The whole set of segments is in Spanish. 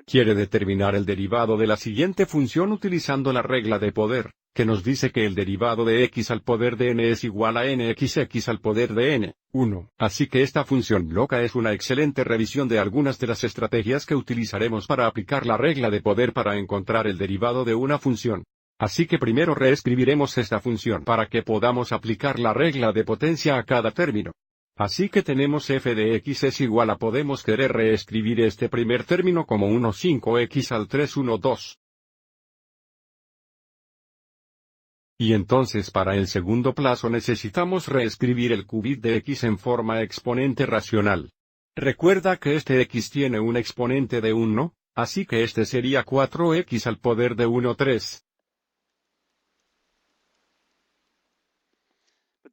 Quiere determinar el derivado de la siguiente función utilizando la regla de poder, que nos dice que el derivado de x al poder de n es igual a nx al poder de n, 1. Así que esta función loca es una excelente revisión de algunas de las estrategias que utilizaremos para aplicar la regla de poder para encontrar el derivado de una función. Así que primero reescribiremos esta función para que podamos aplicar la regla de potencia a cada término. Así que tenemos f de x es igual a podemos querer reescribir este primer término como 1,5x al 3,1,2. Y entonces para el segundo plazo necesitamos reescribir el qubit de x en forma exponente racional. Recuerda que este x tiene un exponente de 1, así que este sería 4x al poder de 1,3.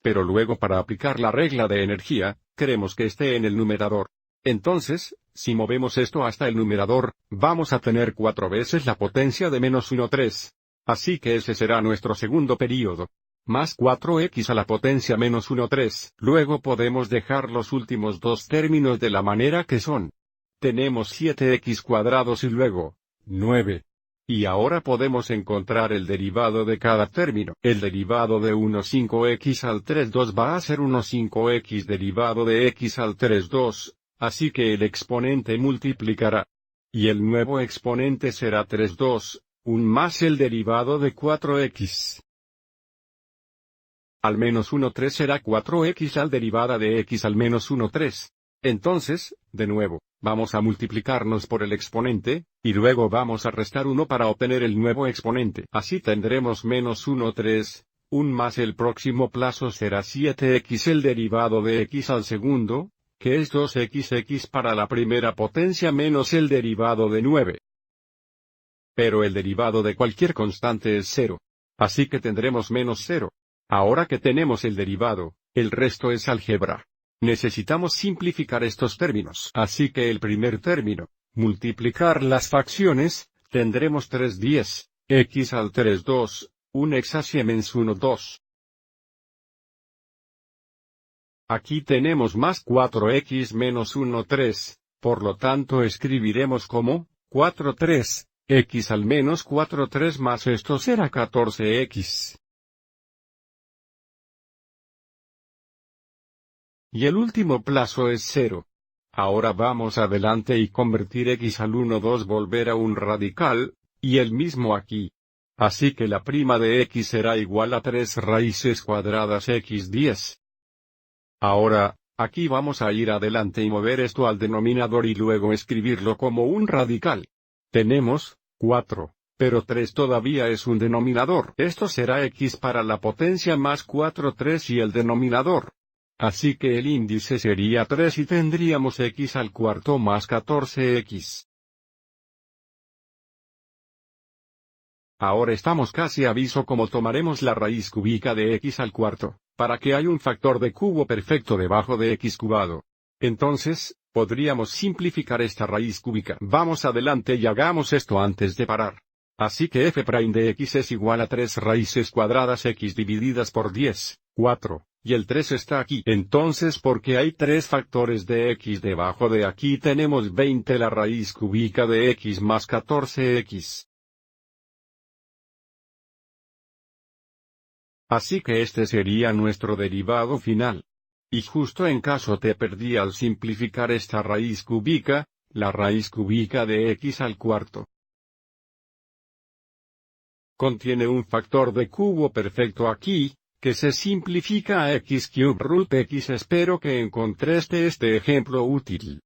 Pero luego para aplicar la regla de energía, queremos que esté en el numerador. Entonces, si movemos esto hasta el numerador, vamos a tener 4 veces la potencia de menos 1,3. Así que ese será nuestro segundo período. Más 4x a la potencia menos 1,3. Luego podemos dejar los últimos dos términos de la manera que son. Tenemos 7x cuadrados y luego, 9. Y ahora podemos encontrar el derivado de cada término. El derivado de 1,5x al 3,2 va a ser 1,5x derivado de x al 3,2, así que el exponente multiplicará. Y el nuevo exponente será 3,2, un más el derivado de 4x. Al menos 1,3 será 4x al derivada de x al menos 1,3. Entonces, de nuevo, vamos a multiplicarnos por el exponente, y luego vamos a restar 1 para obtener el nuevo exponente. Así tendremos menos 1,3, un más el próximo plazo será 7x el derivado de x al segundo, que es 2xx para la primera potencia menos el derivado de 9. Pero el derivado de cualquier constante es 0. Así que tendremos menos 0. Ahora que tenemos el derivado, el resto es álgebra. Necesitamos simplificar estos términos. Así que el primer término, multiplicar las fracciones, tendremos 3,10, x al 3,2, un x a Siemens 1,2. Aquí tenemos más 4x menos 1,3, por lo tanto escribiremos como, 4,3, x al menos 4,3 más esto será 14x. Y el último plazo es 0. Ahora vamos adelante y convertir x al 1,2 volver a un radical, y el mismo aquí. Así que la prima de x será igual a 3 raíces cuadradas x 10. Ahora, aquí vamos a ir adelante y mover esto al denominador y luego escribirlo como un radical. Tenemos 4, pero 3 todavía es un denominador. Esto será x para la potencia más 4 3 y el denominador. Así que el índice sería 3 y tendríamos x al cuarto más 14x. Ahora estamos casi a aviso como tomaremos la raíz cúbica de x al cuarto, para que haya un factor de cubo perfecto debajo de x cubado. Entonces, podríamos simplificar esta raíz cúbica. Vamos adelante y hagamos esto antes de parar. Así que f' de x es igual a 3 raíces cuadradas x divididas por 10, 4. Y el 3 está aquí. Entonces porque hay 3 factores de x debajo de aquí tenemos 20 la raíz cúbica de x más 14x. Así que este sería nuestro derivado final. Y justo en caso te perdí al simplificar esta raíz cúbica, la raíz cúbica de x al cuarto contiene un factor de cubo perfecto aquí, que se simplifica a x cube root x. Espero que encontraste este ejemplo útil.